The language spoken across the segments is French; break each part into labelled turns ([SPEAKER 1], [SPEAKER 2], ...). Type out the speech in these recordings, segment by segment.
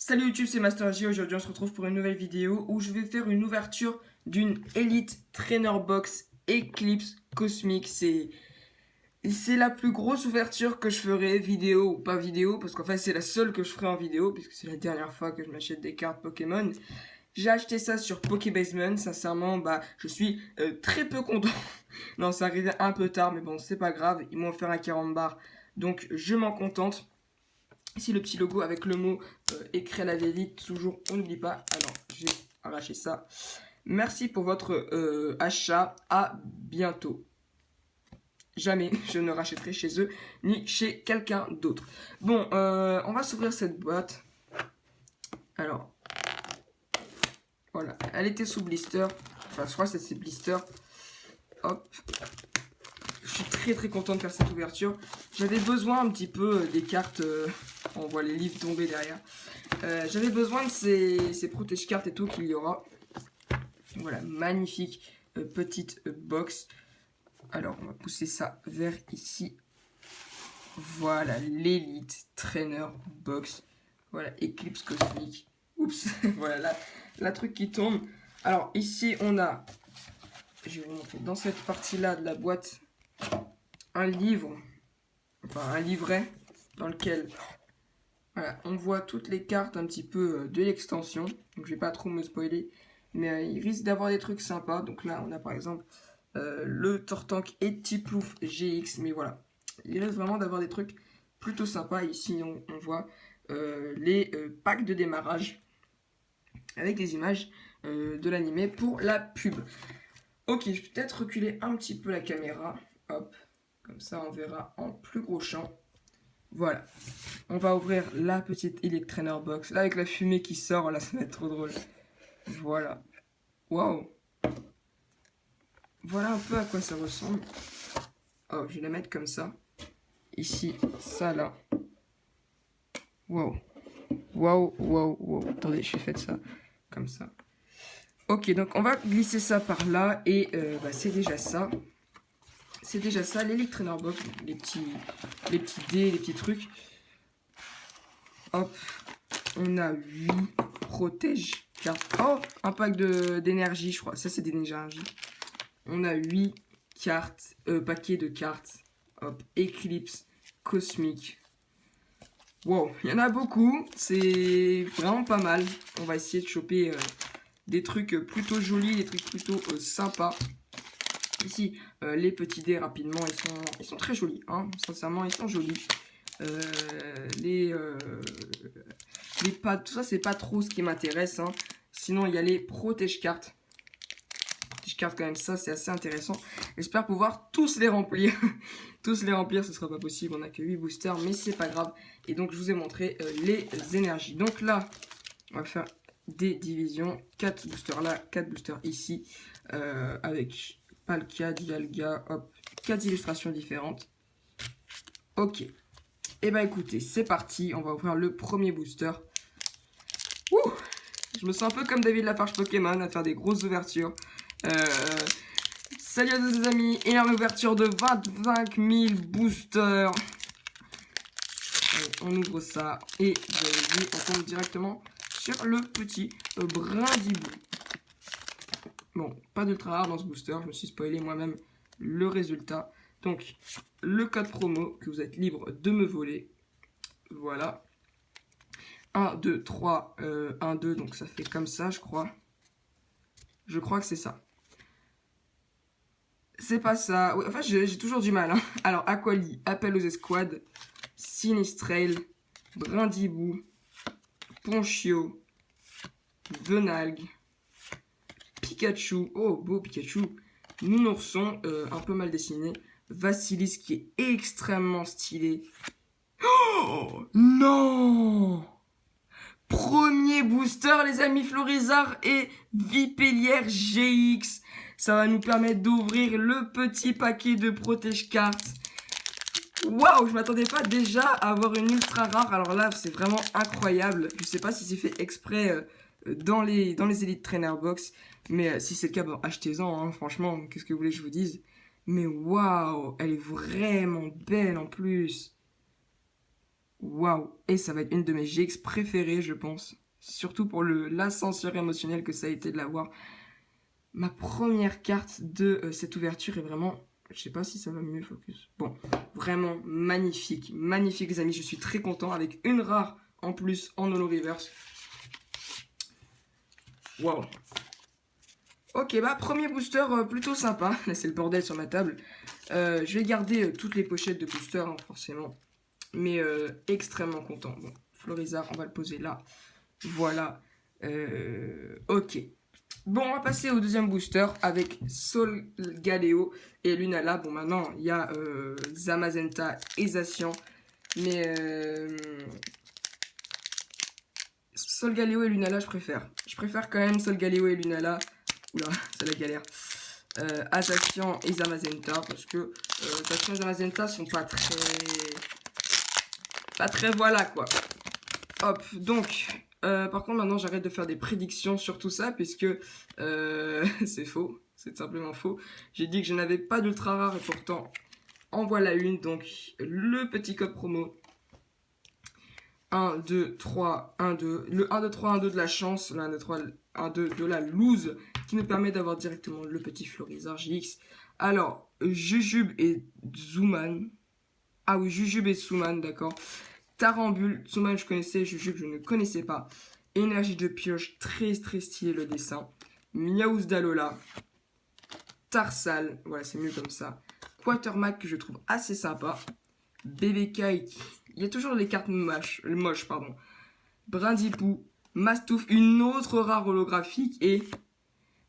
[SPEAKER 1] Salut YouTube, c'est MasterJ. Aujourd'hui on se retrouve pour une nouvelle vidéo où je vais faire une ouverture d'une Elite Trainer Box Eclipse Cosmic. C'est la plus grosse ouverture que je ferai, vidéo ou pas vidéo, parce qu'en fait c'est la seule que je ferai en vidéo, puisque c'est la dernière fois que je m'achète des cartes Pokémon. J'ai acheté ça sur Pokébasement, sincèrement, je suis très peu content. Non, ça arrivait un peu tard, mais bon, c'est pas grave, ils m'ont offert un 40 bar, donc je m'en contente. Ici le petit logo avec le mot écrit à la vélite, toujours on n'oublie pas. Alors j'ai arraché ça. Merci pour votre achat, à bientôt. Jamais je ne rachèterai chez eux ni chez quelqu'un d'autre. Bon, on va s'ouvrir cette boîte. Alors, voilà, elle était sous blister. Enfin, je crois que c'est blister. Hop. Je suis très content de faire cette ouverture. J'avais besoin un petit peu des cartes. On voit les livres tomber derrière. J'avais besoin de ces protège-cartes et tout qu'il y aura. Voilà, magnifique petite box. Alors, on va pousser ça vers ici. Voilà, l'Elite Trainer Box. Voilà, Eclipse Cosmic. Oups, voilà, la truc qui tombe. Alors, ici, on a, je vais vous montrer, dans cette partie-là de la boîte, un livre, enfin un livret, dans lequel voilà, on voit toutes les cartes un petit peu de l'extension. Donc, je vais pas trop me spoiler, mais il risque d'avoir des trucs sympas. Donc là, on a par exemple le Tortank et Tiplouf GX, mais voilà. Il risque vraiment d'avoir des trucs plutôt sympas. Ici, on voit les packs de démarrage avec des images de l'animé pour la pub. Ok, je vais peut-être reculer un petit peu la caméra. Hop, comme ça on verra en plus gros champ. Voilà, on va ouvrir la petite Elite Trainer Box. Là, avec la fumée qui sort, là, ça va être trop drôle. Voilà. Waouh. Voilà un peu à quoi ça ressemble. Oh, je vais la mettre comme ça. Ici, ça là. Waouh. Waouh. Attendez, je vais faire ça comme ça. Ok, donc on va glisser ça par là et c'est déjà ça. C'est déjà ça, l'Elite Trainer Box, les petits dés, les petits trucs. Hop, on a 8 protège cartes. Oh, un pack d'énergie, je crois. Ça, c'est d'énergie. On a 8 cartes, paquets de cartes. Hop, Eclipse Cosmic. Wow, il y en a beaucoup. C'est vraiment pas mal. On va essayer de choper des trucs plutôt jolis, des trucs plutôt sympas. Ici, les petits dés, rapidement, ils sont très jolis. Hein. Sincèrement, ils sont jolis. Les pads, tout ça, c'est pas trop ce qui m'intéresse. Hein. Sinon, il y a les protège-cartes. Protège-cartes, quand même, ça, c'est assez intéressant. J'espère pouvoir tous les remplir. Tous les remplir, ce sera pas possible. On n'a que 8 boosters, mais c'est pas grave. Et donc, je vous ai montré les énergies. Donc là, on va faire des divisions. 4 boosters là, 4 boosters ici. Avec Palkia, Dialga, hop, 4 illustrations différentes. Ok. Et bah écoutez, c'est parti. On va ouvrir le premier booster. Ouh, je me sens un peu comme David Lafarge Pokémon à faire des grosses ouvertures. Salut à tous les amis. Énorme ouverture de 25 000 boosters. Allez, on ouvre ça. Et vous avez vu, on tombe directement sur le petit brindibou. Bon, pas d'ultra rare dans ce booster. Je me suis spoilé moi-même le résultat. Donc, le code promo que vous êtes libre de me voler. Voilà. 1, 2, 3, 1, 2, donc ça fait comme ça, je crois. Je crois que c'est ça. C'est pas ça. Ouais, enfin, j'ai toujours du mal. Hein. Alors, Aquali, Appel aux Escouades, Sinistrail, Brindibou, Ponchio, Venalgue, Pikachu. Oh, beau Pikachu. Nounourson, un peu mal dessiné. Vassilis qui est extrêmement stylé. Oh non! Premier booster, les amis, Florizard et Vipellière GX. Ça va nous permettre d'ouvrir le petit paquet de protège-cartes. Waouh, je m'attendais pas déjà à avoir une ultra rare. Alors là, c'est vraiment incroyable. Je sais pas si c'est fait exprès dans les Elite Trainer Box. Mais si c'est le cas, bon, achetez-en, hein, franchement, qu'est-ce que vous voulez que je vous dise. Mais waouh, elle est vraiment belle en plus. Waouh. Et ça va être une de mes GX préférées, je pense. Surtout pour l'ascenseur émotionnel que ça a été de l'avoir. Ma première carte de cette ouverture est vraiment... Je sais pas si ça va mieux focus. Bon, vraiment magnifique. Magnifique les amis, je suis très content. Avec une rare en plus en holo reverse. Waouh. Ok, bah premier booster plutôt sympa. Là c'est le bordel sur ma table. Je vais garder toutes les pochettes de booster, hein, forcément. Mais extrêmement content. Bon, Florizard, on va le poser là. Voilà. Ok. Bon, on va passer au deuxième booster avec Solgaleo et Lunala. Bon, maintenant, il y a Zamazenta et Zacian. Mais Solgaleo et Lunala, je préfère. Je préfère quand même Solgaleo et Lunala. Oula, c'est la galère. À Zacian et Zamazenta. Parce que Zacian et Zamazenta sont pas très... Pas très voilà, quoi. Hop, donc... par contre, maintenant, j'arrête de faire des prédictions sur tout ça, puisque c'est faux, c'est simplement faux. J'ai dit que je n'avais pas d'ultra rare, et pourtant, en voilà une. Donc, le petit code promo. 1, 2, 3, 1, 2. Le 1, 2, 3, 1, 2 de la chance. Le 1, 2, 3, 1, 2 de la loose, qui nous permet d'avoir directement le petit Florizard GX. Alors, Jujube et Zooman. Ah oui, Jujube et Zooman, d'accord. Tarambule, Zooman je connaissais, Jujube je ne connaissais pas. Énergie de pioche, très stylé le dessin. Miaouz d'Alola. Tarsal, voilà c'est mieux comme ça. Quatermack que je trouve assez sympa. Bébé Kike, il y a toujours les cartes moches, pardon. Brindipou, Mastouf, une autre rare holographique et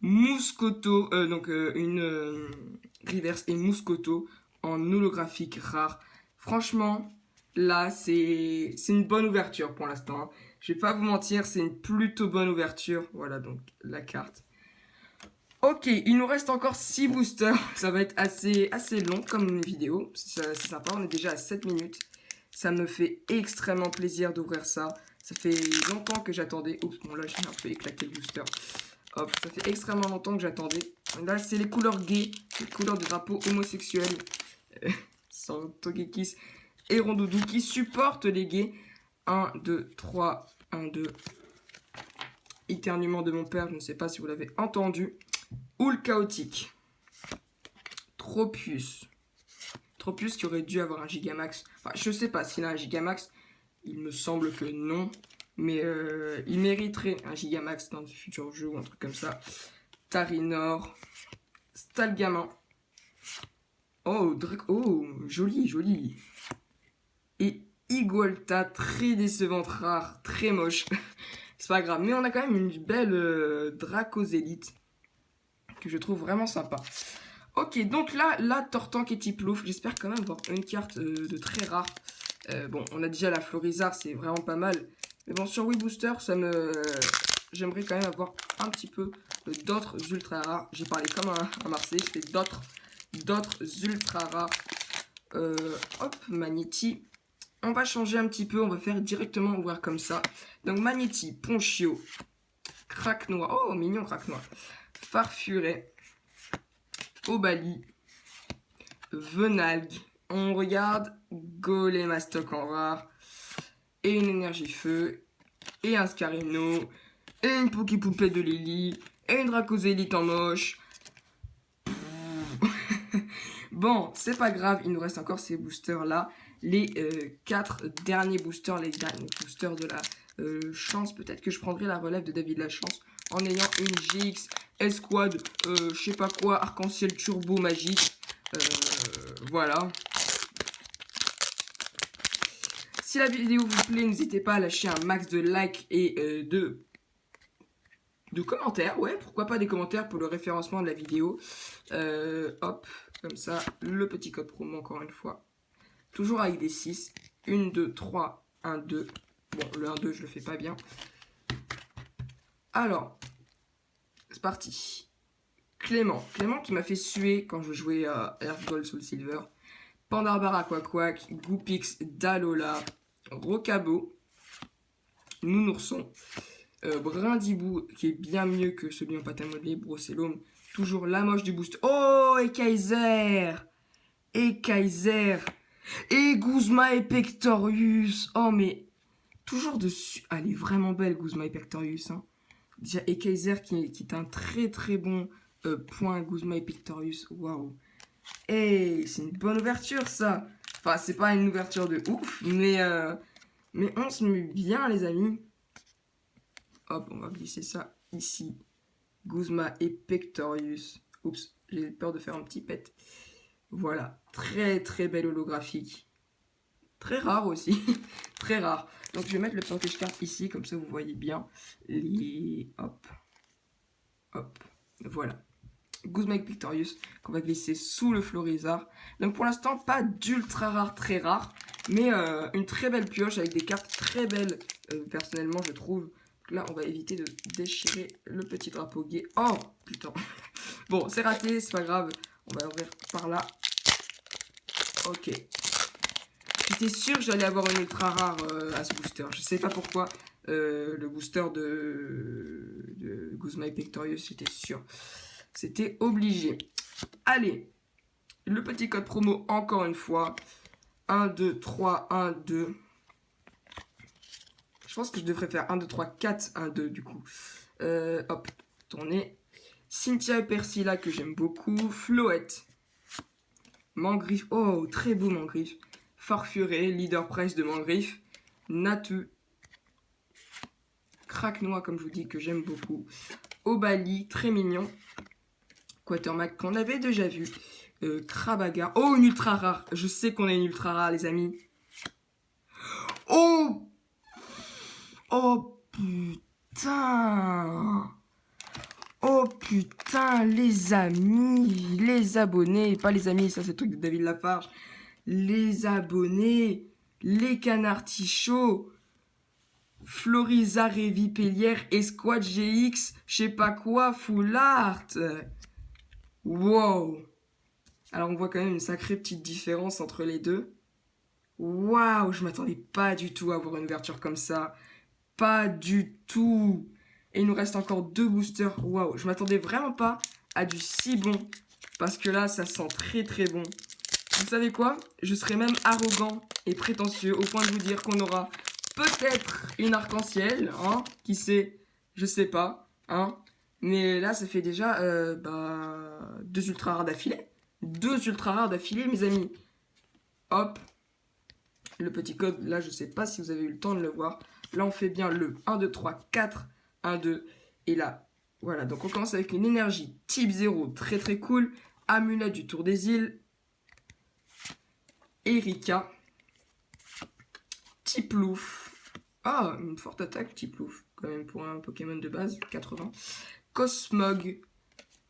[SPEAKER 1] Mouscoto, une reverse et Mouscoto en holographique rare. Franchement... Là, c'est une bonne ouverture pour l'instant. Hein. Je vais pas vous mentir, c'est une plutôt bonne ouverture. Voilà donc la carte. Ok, il nous reste encore 6 boosters. Ça va être assez long comme vidéo. C'est sympa, on est déjà à 7 minutes. Ça me fait extrêmement plaisir d'ouvrir ça. Ça fait longtemps que j'attendais. Oups, bon là j'ai un peu éclaté le booster. Hop, ça fait extrêmement longtemps que j'attendais. Là, c'est les couleurs gays, les couleurs du drapeau homosexuel. Sans Togekis. Et Rondoudou qui supporte les gays. 1, 2, 3, 1, 2. Éternuement de mon père, je ne sais pas si vous l'avez entendu. Houle chaotique. Tropius. Tropius qui aurait dû avoir un Gigamax. Enfin, je ne sais pas s'il a un Gigamax. Il me semble que non. Mais il mériterait un Gigamax dans de futurs jeux ou un truc comme ça. Tarinor. Stalgamin. Oh, joli, joli. Et Igualta, très décevante, rare, très moche. C'est pas grave, mais on a quand même une belle Dracosélite que je trouve vraiment sympa. Ok, donc là, la Tortank et Tiplouf, j'espère quand même avoir une carte de très rare. Bon, on a déjà la Florizard, c'est vraiment pas mal. Mais bon, sur Wii Booster, j'aimerais quand même avoir un petit peu d'autres ultra rares. J'ai parlé comme un Marseille, je fais d'autres ultra rares. Hop, Magnéti. On va changer un petit peu, on va faire directement ouvrir comme ça. Donc Magnéti, Ponchio, Craque-Noir, oh mignon Craque-Noir, Farfuret, Obali, Venalgue, on regarde, Golémastoc en rare, et une énergie feu, et un Scarino, et une Poképoupée de Lily, et une Dracosélite en moche. Bon, c'est pas grave, il nous reste encore ces boosters là. Les 4 derniers boosters, les derniers boosters de la chance. Peut-être que je prendrai la relève de David Lachance en ayant une GX, Esquad, je sais pas quoi, arc-en-ciel turbo magique. Voilà. Si la vidéo vous plaît, n'hésitez pas à lâcher un max de likes et de commentaires. Ouais, pourquoi pas des commentaires pour le référencement de la vidéo. Hop, comme ça, le petit code promo encore une fois. Toujours avec des 6. 1, 2, 3, 1, 2. Bon, le 1, 2, je le fais pas bien. Alors, c'est parti. Clément. Clément qui m'a fait suer quand je jouais à Earth Gold Soul Silver. Pandarbara Quack, Goupix, Dalola, Rocabo, Nounourson, Brindibou qui est bien mieux que celui en pâte à modeler, Brocellum. Toujours la moche du boost. Oh, et Kaiser! Et Kaiser! Et Guzma et Pectorius. Oh, mais toujours dessus. Ah, elle est vraiment belle, Guzma et Pectorius. Hein. Déjà, et Kaiser qui est un très très bon point, Guzma et Pectorius. Waouh. Et c'est une bonne ouverture, ça. Enfin, c'est pas une ouverture de ouf, mais on se met bien, les amis. Hop, on va glisser ça ici. Guzma et Pectorius. Oups, j'ai peur de faire un petit pet. Voilà, très très belle holographique. Très rare aussi, très rare. Donc je vais mettre le package card ici, comme ça vous voyez bien les... Hop, hop, voilà. Guzma et Pectorius qu'on va glisser sous le Florizard. Donc pour l'instant, pas d'ultra rare, très rare, mais une très belle pioche avec des cartes très belles, personnellement je trouve. Donc là, on va éviter de déchirer le petit drapeau gay. Oh, putain. Bon, c'est raté, c'est pas grave. On va ouvrir par là. Ok. J'étais sûr que j'allais avoir une ultra rare à ce booster. Je sais pas pourquoi. Le booster de Guzma et Pectorius, j'étais sûr. C'était obligé. Allez. Le petit code promo, encore une fois. 1, 2, 3, 1, 2. Je pense que je devrais faire 1, 2, 3, 4, 1, 2 du coup. Hop, tourner. Cynthia et Persilla que j'aime beaucoup. Floette. Mangriffe. Oh, très beau Mangriffe. Farfuré, leader price de Mangriffe. Natu. Craque-noix, comme je vous dis, que j'aime beaucoup. Obali, très mignon. Quatermack, qu'on avait déjà vu. Krabaga. Oh, une ultra rare. Je sais qu'on a une ultra rare, les amis. Oh! Oh, putain! Oh, putain, les amis, les abonnés. Pas les amis, ça c'est le truc de David Lafarge. Les abonnés, les canards tichots. Florizard et Vipellière, Esquad GX, je sais pas quoi, Full Art. Wow. Alors on voit quand même une sacrée petite différence entre les deux. Waouh, je m'attendais pas du tout à avoir une ouverture comme ça. Pas du tout. Et il nous reste encore 2 boosters. Waouh, je m'attendais vraiment pas à du si bon. Parce que là, ça sent très très bon. Vous savez quoi? Je serais même arrogant et prétentieux au point de vous dire qu'on aura peut-être une arc-en-ciel, hein, qui sait, je sais pas, hein. Mais là, ça fait déjà 2 ultra rares d'affilée. 2 ultra rares d'affilée, mes amis. Hop. Le petit code, là, je sais pas si vous avez eu le temps de le voir. Là, on fait bien le 1, 2, 3, 4, 1, 2. Et là, voilà. Donc, on commence avec une énergie type 0, très très cool. Amulette du Tour des Îles. Erika. Tiplouf. Ah, une forte attaque, Tiplouf. Quand même pour un Pokémon de base, 80. Cosmog.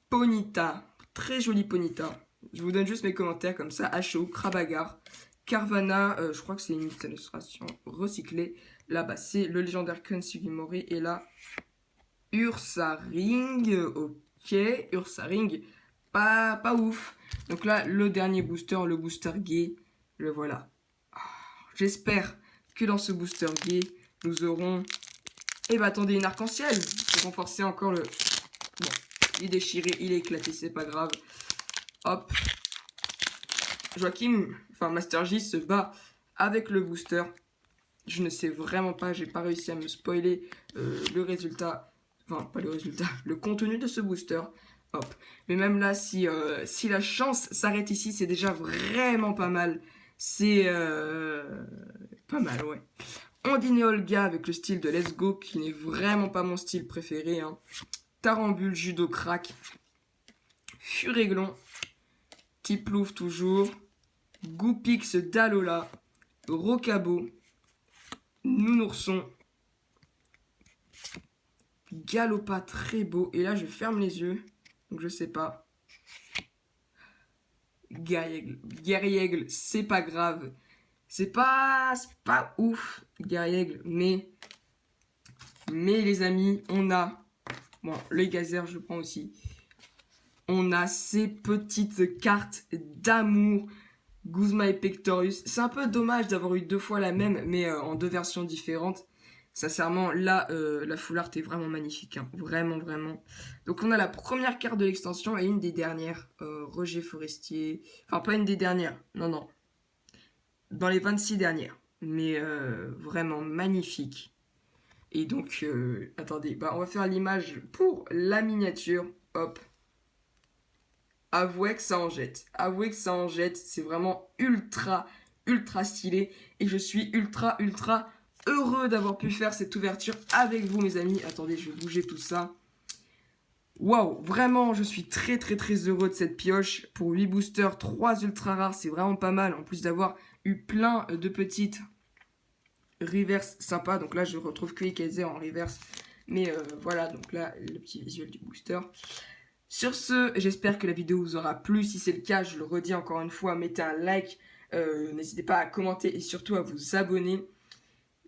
[SPEAKER 1] Ponyta. Très joli Ponyta. Je vous donne juste mes commentaires comme ça. Acho, Krabagar. Carvana, je crois que c'est une illustration recyclée. Là-bas, c'est le légendaire Kun Sugimori. Et là, Ursaring. Ok, Ursaring. Pas ouf. Donc là, le dernier booster, le booster gay. Le voilà. J'espère que dans ce booster gay, nous aurons... Eh ben attendez, une arc-en-ciel. Pour renforcer encore le... Bon, il est déchiré, il est éclaté, c'est pas grave. Hop. Joachim, enfin Master J se bat avec le booster. Je ne sais vraiment pas, j'ai pas réussi à me spoiler le résultat. Enfin, pas le résultat, le contenu de ce booster. Hop. Mais même là, si la chance s'arrête ici, c'est déjà vraiment pas mal. C'est pas mal, ouais. Ondine Olga avec le style de Let's Go, qui n'est vraiment pas mon style préféré. Hein. Tarambule, Judo Crack. Furéglon. Tiplouf toujours. Goupix d'Alola. Rocabo. Nounourson. Galopa très beau. Et là, je ferme les yeux. Donc, je sais pas. Guerriègle, c'est pas grave. C'est pas ouf, Guerriègle. Mais les amis, on a... Bon, le Gazer, je le prends aussi. On a ces petites cartes d'amour. Guzma et Pectorius. C'est un peu dommage d'avoir eu 2 fois la même, mais en 2 versions différentes. Sincèrement, là, la full art est vraiment magnifique. Hein. Vraiment, vraiment. Donc, on a la première carte de l'extension et une des dernières. Roger Forestier. Enfin, pas une des dernières. Non, non. dans les 26 dernières. Mais vraiment magnifique. Et donc, attendez, bah, on va faire l'image pour la miniature. Hop. Avouez que ça en jette. Avouez que ça en jette. C'est vraiment ultra, ultra stylé. Et je suis ultra, ultra heureux d'avoir pu faire cette ouverture avec vous, mes amis. Attendez, je vais bouger tout ça. Waouh, vraiment, je suis très, très, très heureux de cette pioche. Pour 8 boosters, 3 ultra rares, c'est vraiment pas mal. En plus d'avoir eu plein de petites reverse sympa. Donc là, je retrouve que Ikaze en reverse. Mais voilà, donc là, le petit visuel du booster. Sur ce, j'espère que la vidéo vous aura plu. Si c'est le cas, je le redis encore une fois, mettez un like. N'hésitez pas à commenter et surtout à vous abonner.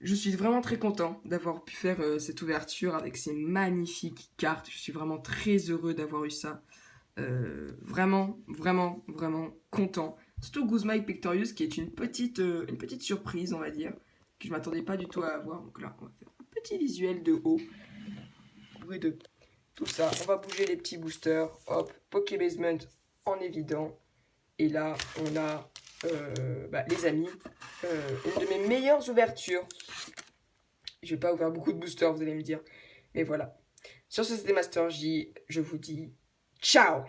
[SPEAKER 1] Je suis vraiment très content d'avoir pu faire cette ouverture avec ces magnifiques cartes. Je suis vraiment très heureux d'avoir eu ça. Vraiment, vraiment, vraiment content. Surtout Guzmai Pictorius qui est une petite surprise, on va dire, que je m'attendais pas du tout à avoir. Donc là, on va faire un petit visuel de haut. De tout ça. On va bouger les petits boosters. Hop, Poké Basement en évident. Et là, on a, les amis, une de mes meilleures ouvertures. Je vais pas ouvrir beaucoup de boosters, vous allez me dire. Mais voilà. Sur ce, c'était Master J. Je vous dis ciao!